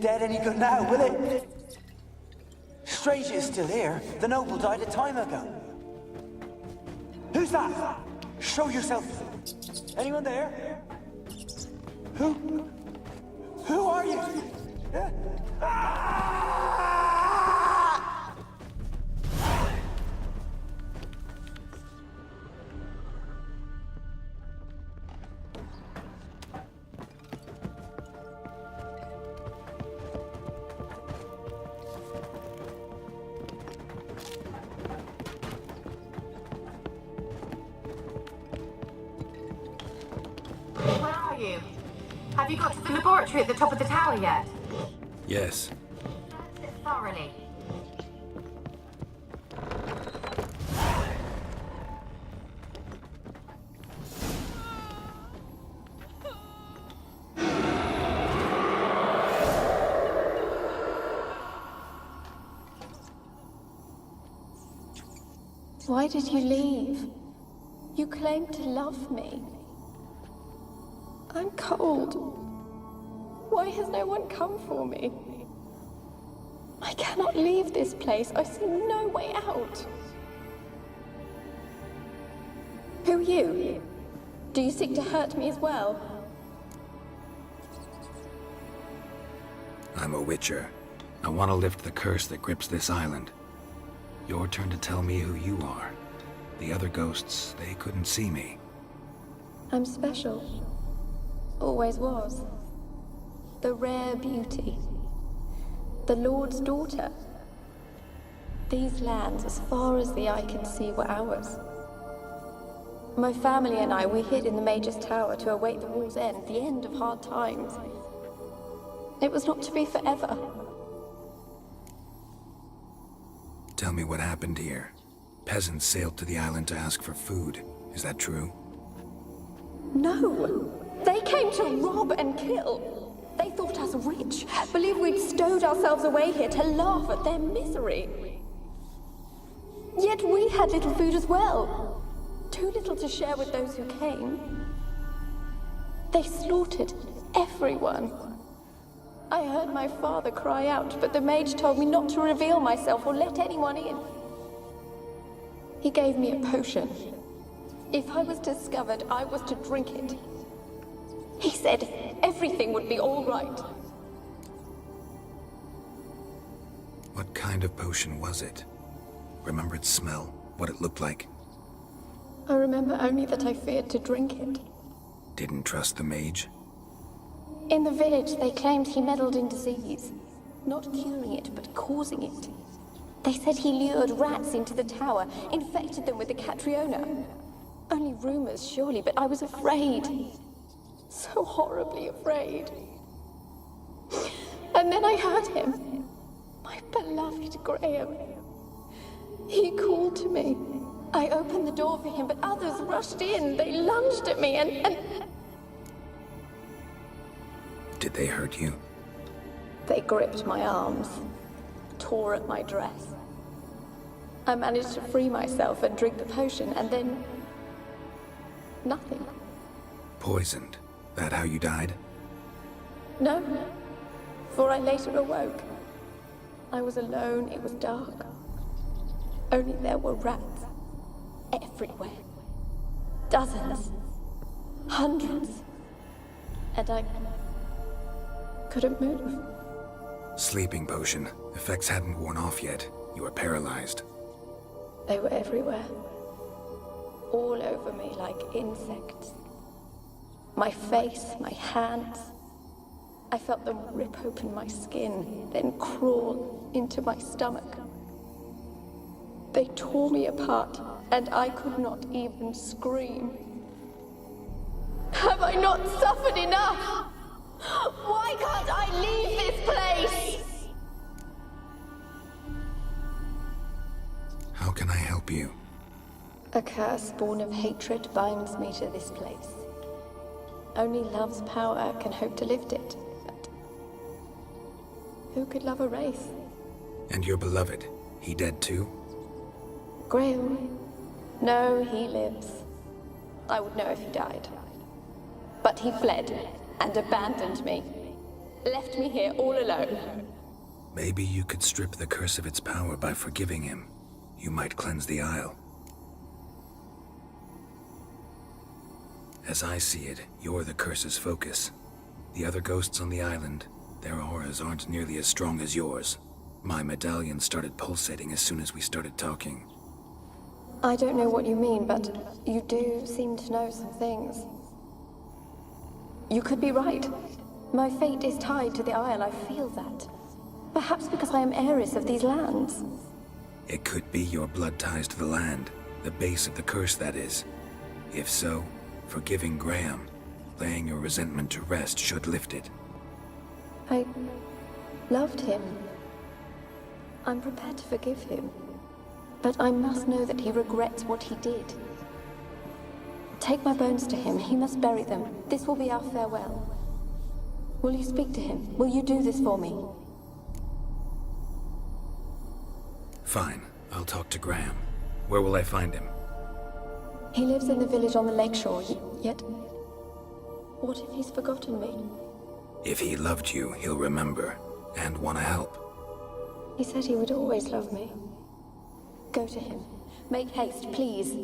dead any good now, will it? Strange it's still here. The noble died a time ago. Who's that? Show yourself. Anyone there? Who are you? Where are you? Have you got to the laboratory at the top of the tower yet? Yes. Search it thoroughly. Why did you leave? You claimed to love me. I'm cold. Why has no one come for me? I cannot leave this place. I see no way out. Who are you? Do you seek to hurt me as well? I'm a witcher. I want to lift the curse that grips this island. Your turn to tell me who you are. The other ghosts, they couldn't see me. I'm special. Always was. The rare beauty. The Lord's daughter. These lands, as far as the eye can see, were ours. My family and I, we hid in the Mage's Tower to await the war's end, the end of hard times. It was not to be forever. Tell me what happened here. Peasants sailed to the island to ask for food. Is that true? No! They came to rob and kill. They thought us rich, believed we'd stowed ourselves away here to laugh at their misery. Yet we had little food as well. Too little to share with those who came. They slaughtered everyone. I heard my father cry out, but the mage told me not to reveal myself or let anyone in. He gave me a potion. If I was discovered, I was to drink it. He said everything would be all right. What kind of potion was it? Remember its smell? What it looked like? I remember only that I feared to drink it. Didn't trust the mage? In the village, they claimed he meddled in disease. Not curing it, but causing it. They said he lured rats into the tower, infected them with the Catriona. Only rumors, surely, but I was afraid. So horribly afraid. And then I heard him. My beloved Graham. He called to me. I opened the door for him, but others rushed in. They lunged at me and... Did they hurt you? They gripped my arms, tore at my dress. I managed to free myself and drink the potion, and then... nothing. Poisoned. That how you died? No, for I later awoke. I was alone, it was dark. Only there were rats. Everywhere. Dozens. Hundreds. And I... couldn't move. Sleeping potion. Effects hadn't worn off yet. You were paralyzed. They were everywhere. All over me like insects. My face, my hands. I felt them rip open my skin, then crawl into my stomach. They tore me apart, and I could not even scream. Have I not suffered enough? Why can't I leave this place? How can I help you? A curse born of hatred binds me to this place. Only love's power can hope to lift it. But who could love a wraith? And your beloved, he dead too? Graham? No, he lives. I would know if he died. But he fled and abandoned me. left me here all alone. Maybe you could strip the curse of its power by forgiving him. You might cleanse the Isle. As I see it, you're the curse's focus. The other ghosts on the island, their auras aren't nearly as strong as yours. My medallion started pulsating as soon as we started talking. I don't know what you mean, but you do seem to know some things. You could be right. My fate is tied to the Isle, I feel that. Perhaps because I am heiress of these lands. It could be your blood ties to the land, the base of the curse, that is. If so, forgiving Graham, laying your resentment to rest should lift it. I loved him. I'm prepared to forgive him. But I must know that he regrets what he did. Take my bones to him. He must bury them. This will be our farewell. Will you speak to him? Will you do this for me? Fine. I'll talk to Graham. Where will I find him? He lives in the village on the lakeshore, yet... What if he's forgotten me? If he loved you, he'll remember, and want to help. He said he would always love me. Go to him. Make haste, please.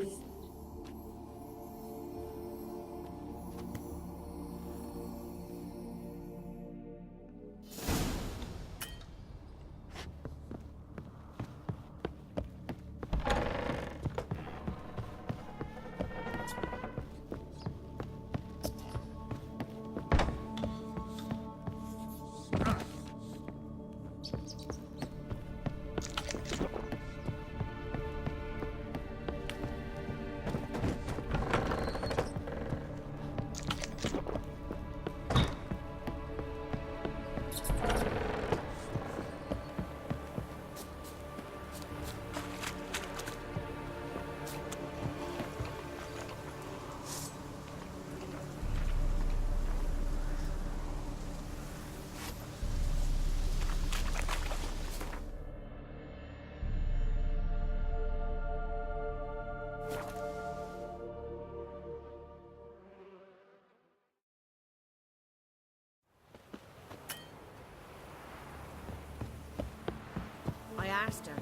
I asked her.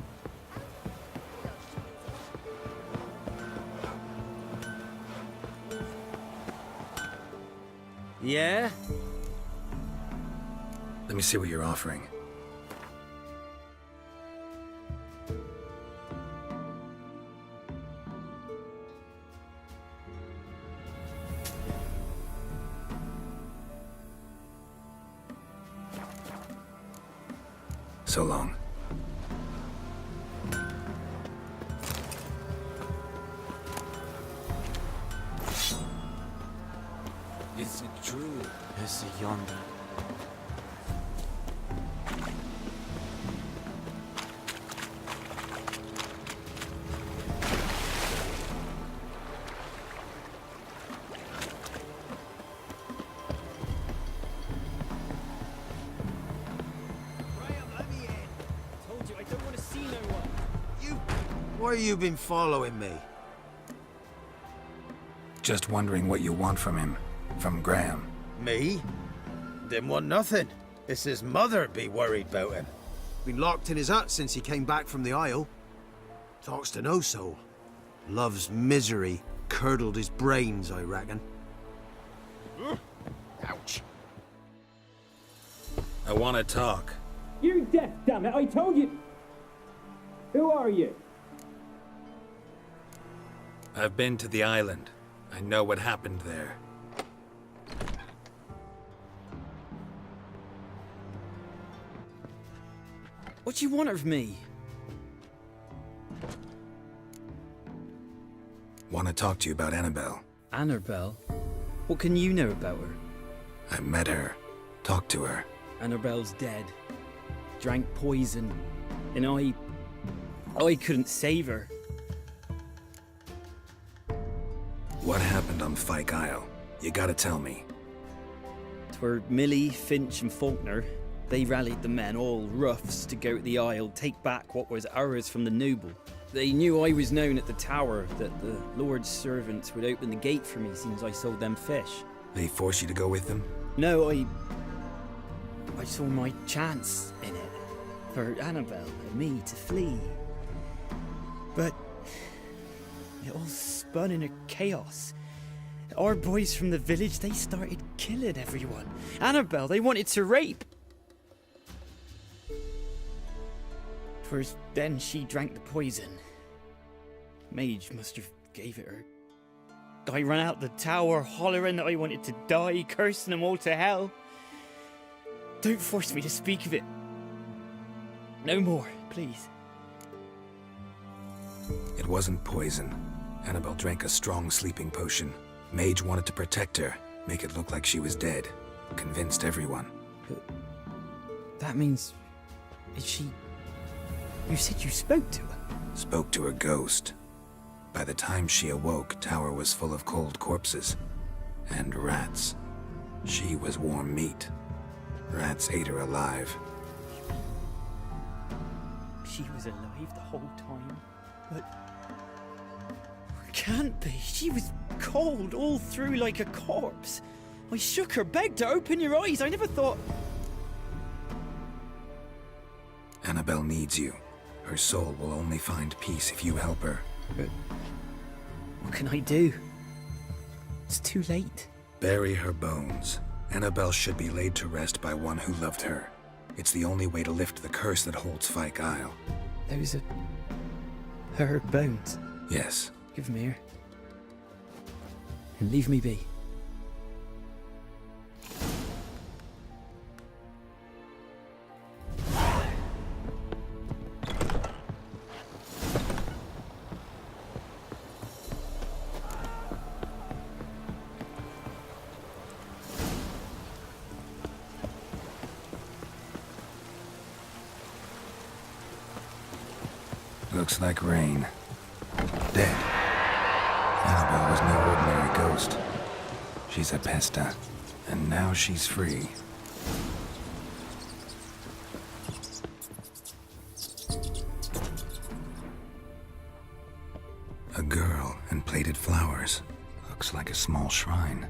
Yeah? Let me see what you're offering. So long. Is it true? Is it yonder? Why you been following me? Just wondering what you want from him. From Graham. Me? Didn't want nothing. It's his mother be worried about him. Been locked in his hut since he came back from the Isle. Talks to no soul. Love's misery curdled his brains, I reckon. Ouch. I want to talk. You're deaf, damn it! I told you! Who are you? I've been to the island. I know what happened there. What do you want of me? Want to talk to you about Annabelle. Annabelle? What can you know about her? I met her. Talked to her. Annabelle's dead. Drank poison. And I couldn't save her. What happened on Fyke Isle? You gotta tell me. 'Twere Millie, Finch and Faulkner. They rallied the men, all roughs, to go to the Isle, take back what was ours from the noble. They knew I was known at the tower, that the Lord's servants would open the gate for me since I sold them fish. They force you to go with them? No, I saw my chance in it for Annabelle and me to flee. But it all spun in a chaos. Our boys from the village, they started killing everyone. Annabelle, they wanted to rape. First, then she drank the poison. Mage must have gave it her. I ran out the tower hollering that I wanted to die, cursing them all to hell. Don't force me to speak of it. No more, please. It wasn't poison. Annabelle drank a strong sleeping potion. Mage wanted to protect her, make it look like she was dead. Convinced everyone. But that means... is she... You said you spoke to her? Spoke to her ghost. By the time she awoke, Tower was full of cold corpses. And rats. She was warm meat. Rats ate her alive. She was alive the whole time? But... Can't be. She was cold all through like a corpse. I shook her, begged her, open your eyes. I never thought... Annabelle needs you. Her soul will only find peace if you help her. But what can I do? It's too late. Bury her bones. Annabelle should be laid to rest by one who loved her. It's the only way to lift the curse that holds Fyke Isle. Those are... her bones? Yes. Give them here. And leave me be. Looks like rain. Dead. Annabelle was no ordinary ghost. She's a pesta, and now she's free. A girl and plated flowers. Looks like a small shrine.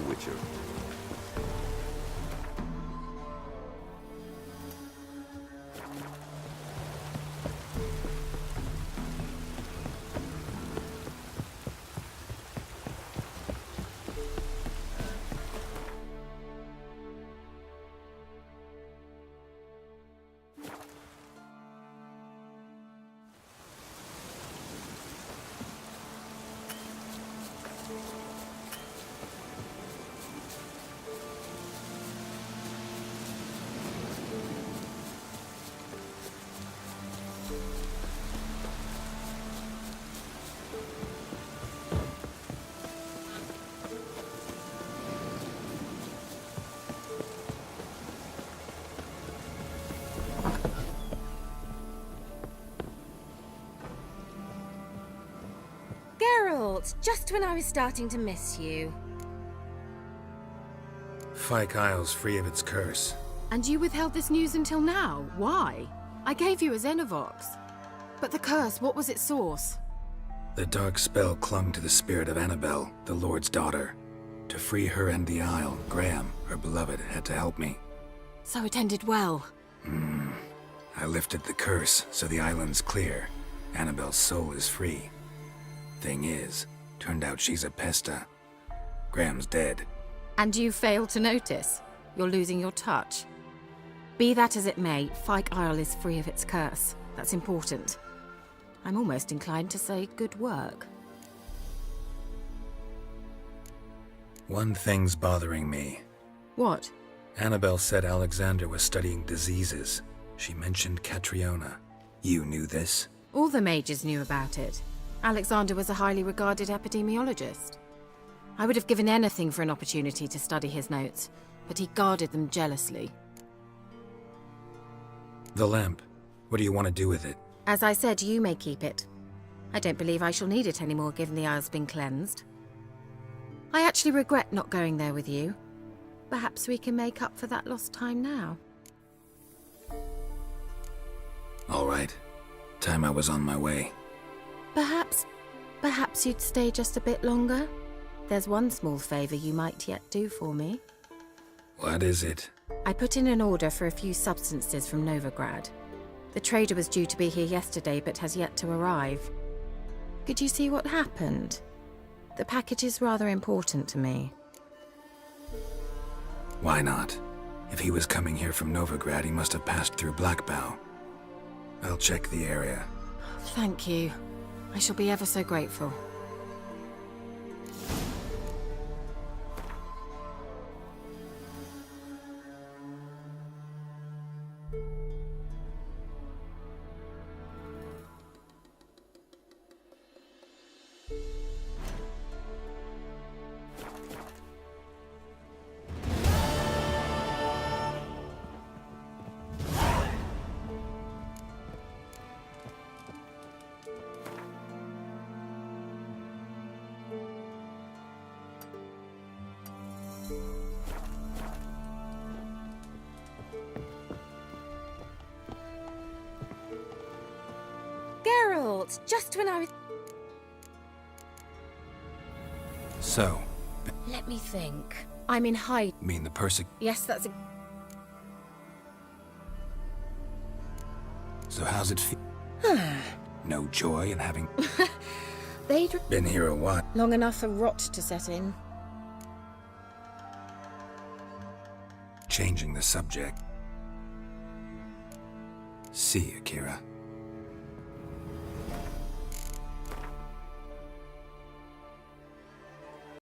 Witcher. Just when I was starting to miss you. Fyke Isle's free of its curse. And you withheld this news until now? Why? I gave you a Xenovox. But the curse, what was its source? The dark spell clung to the spirit of Annabelle, the Lord's daughter. To free her and the Isle, Graham, her beloved, had to help me. So it ended well. I lifted the curse, so the island's clear. Annabelle's soul is free. Thing is, turned out she's a pesta. Graham's dead. And you failed to notice? You're losing your touch. Be that as it may, Fyke Isle is free of its curse. That's important. I'm almost inclined to say good work. One thing's bothering me. What? Annabelle said Alexander was studying diseases. She mentioned Catriona. You knew this? All the mages knew about it. Alexander was a highly regarded epidemiologist. I would have given anything for an opportunity to study his notes, but he guarded them jealously. The lamp. What do you want to do with it? As I said, you may keep it. I don't believe I shall need it anymore, given the Isle's been cleansed. I actually regret not going there with you. Perhaps we can make up for that lost time now. All right. Time I was on my way. Perhaps you'd stay just a bit longer? There's one small favor you might yet do for me. What is it? I put in an order for a few substances from Novigrad. The trader was due to be here yesterday, but has yet to arrive. Could you see what happened? The package is rather important to me. Why not? If he was coming here from Novigrad, he must have passed through Blackbow. I'll check the area. Thank you. I shall be ever so grateful. Geralt, just when I was... So, Let me think. I'm in hide. mean the Yes, that's a... So how's it feel? No joy in having They'd... been here a while. Long enough for rot to set in. Changing the subject. See you, Keira.